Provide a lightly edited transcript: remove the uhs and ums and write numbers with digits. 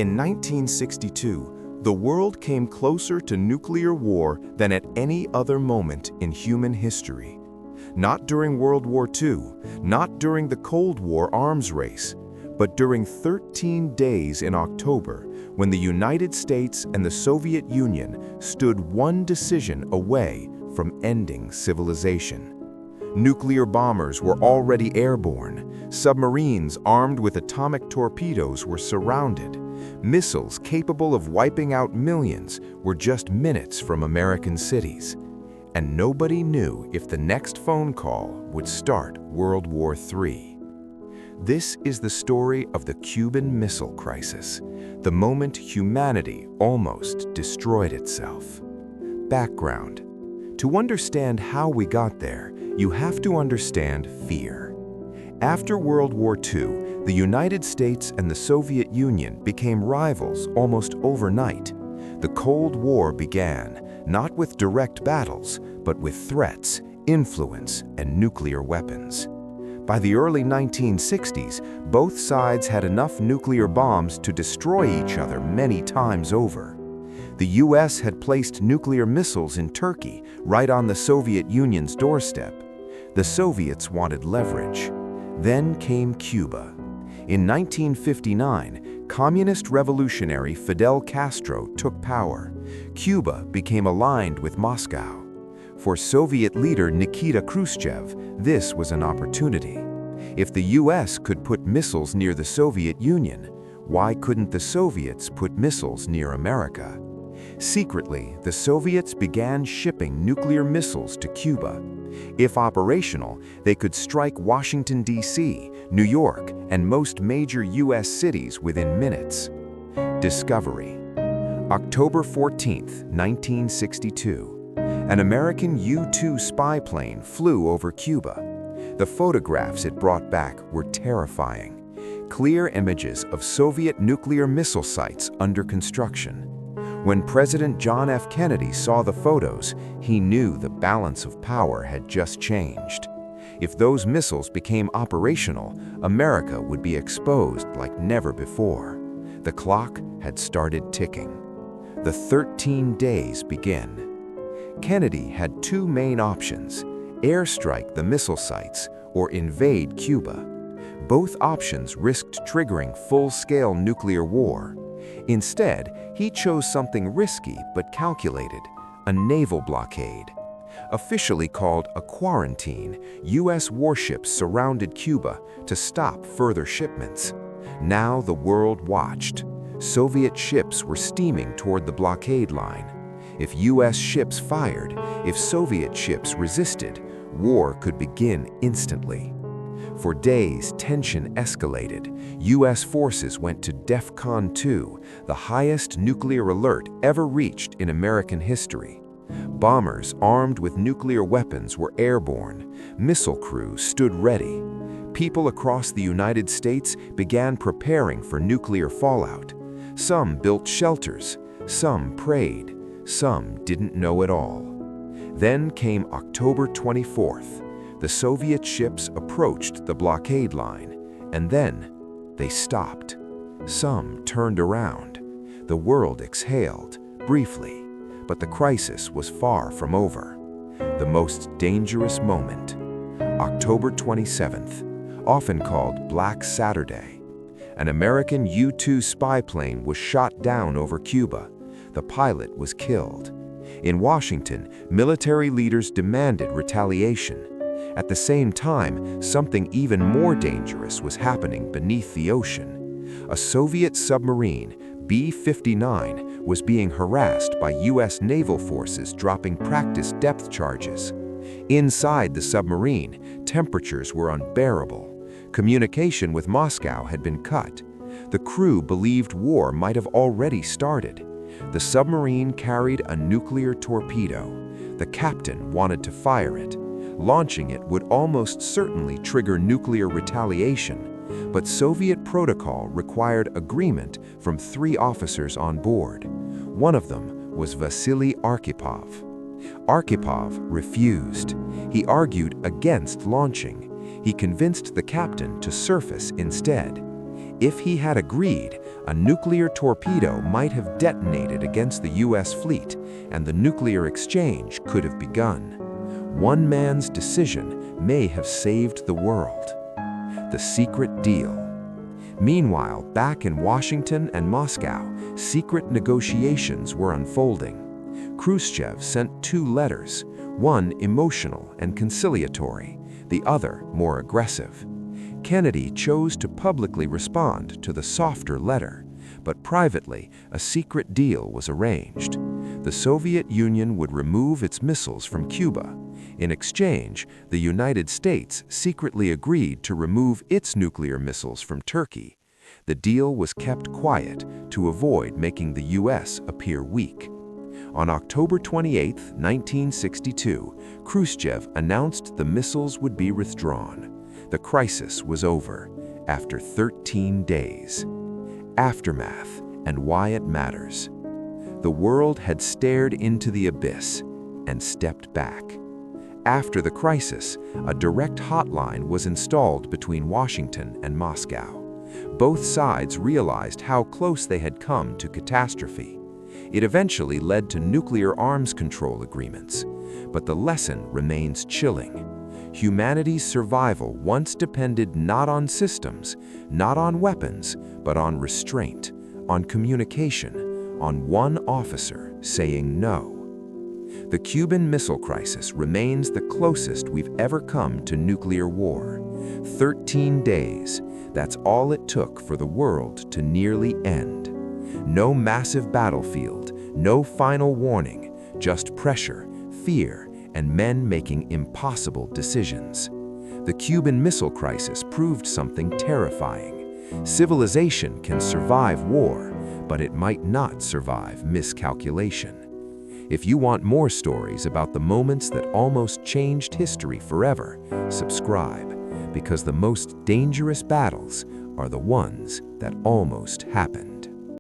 In 1962, the world came closer to nuclear war than at any other moment in human history. Not during World War II, not during the Cold War arms race, but during 13 days in October, when the United States and the Soviet Union stood one decision away from ending civilization. Nuclear bombers were already airborne. Submarines armed with atomic torpedoes were surrounded. Missiles capable of wiping out millions were just minutes from American cities. And nobody knew if the next phone call would start World War III. This is the story of the Cuban Missile Crisis, the moment humanity almost destroyed itself. Background. To understand how we got there, you have to understand fear. After World War II, the United States and the Soviet Union became rivals almost overnight. The Cold War began, not with direct battles, but with threats, influence, and nuclear weapons. By the early 1960s, both sides had enough nuclear bombs to destroy each other many times over. The US had placed nuclear missiles in Turkey, right on the Soviet Union's doorstep. The Soviets wanted leverage. Then came Cuba. In 1959, communist revolutionary Fidel Castro took power. Cuba became aligned with Moscow. For Soviet leader Nikita Khrushchev, this was an opportunity. If the US could put missiles near the Soviet Union, why couldn't the Soviets put missiles near America? Secretly, the Soviets began shipping nuclear missiles to Cuba. If operational, they could strike Washington, D.C., New York, and most major U.S. cities within minutes. Discovery. October 14, 1962. An American U-2 spy plane flew over Cuba. The photographs it brought back were terrifying. Clear images of Soviet nuclear missile sites under construction. When President John F. Kennedy saw the photos, he knew the balance of power had just changed. If those missiles became operational, America would be exposed like never before. The clock had started ticking. The 13 days begin. Kennedy had two main options: airstrike the missile sites or invade Cuba. Both options risked triggering full-scale nuclear war. Instead, he chose something risky but calculated: a naval blockade. Officially called a quarantine, U.S. warships surrounded Cuba to stop further shipments. Now the world watched. Soviet ships were steaming toward the blockade line. If U.S. ships fired, if Soviet ships resisted, war could begin instantly. For days, tension escalated. U.S. forces went to DEFCON 2, the highest nuclear alert ever reached in American history. Bombers armed with nuclear weapons were airborne. Missile crews stood ready. People across the United States began preparing for nuclear fallout. Some built shelters, some prayed, some didn't know at all. Then came October 24th. The Soviet ships approached the blockade line, and then they stopped. Some turned around. The world exhaled, briefly, but the crisis was far from over. The most dangerous moment. October 27th, often called Black Saturday. An American U-2 spy plane was shot down over Cuba. The pilot was killed. In Washington, military leaders demanded retaliation. At the same time, something even more dangerous was happening beneath the ocean. A Soviet submarine, B-59, was being harassed by U.S. naval forces dropping practice depth charges. Inside the submarine, temperatures were unbearable. Communication with Moscow had been cut. The crew believed war might have already started. The submarine carried a nuclear torpedo. The captain wanted to fire it. Launching it would almost certainly trigger nuclear retaliation, but Soviet protocol required agreement from 3 officers on board. One of them was Vasily Arkhipov. Arkhipov refused. He argued against launching. He convinced the captain to surface instead. If he had agreed, a nuclear torpedo might have detonated against the US fleet, and the nuclear exchange could have begun. One man's decision may have saved the world. The secret deal. Meanwhile, back in Washington and Moscow, secret negotiations were unfolding. Khrushchev sent 2 letters, one emotional and conciliatory, the other more aggressive. Kennedy chose to publicly respond to the softer letter, but privately, a secret deal was arranged. The Soviet Union would remove its missiles from Cuba. In exchange, the United States secretly agreed to remove its nuclear missiles from Turkey. The deal was kept quiet to avoid making the US appear weak. On October 28, 1962, Khrushchev announced the missiles would be withdrawn. The crisis was over after 13 days. Aftermath and why it matters. The world had stared into the abyss and stepped back. After the crisis, a direct hotline was installed between Washington and Moscow. Both sides realized how close they had come to catastrophe. It eventually led to nuclear arms control agreements, but the lesson remains chilling. Humanity's survival once depended not on systems, not on weapons, but on restraint, on communication, on one officer saying no. The Cuban Missile Crisis remains the closest we've ever come to nuclear war. 13 days, that's all it took for the world to nearly end. No massive battlefield, no final warning, just pressure, fear, and men making impossible decisions. The Cuban Missile Crisis proved something terrifying. Civilization can survive war, but it might not survive miscalculation. If you want more stories about the moments that almost changed history forever, subscribe, because the most dangerous battles are the ones that almost happened.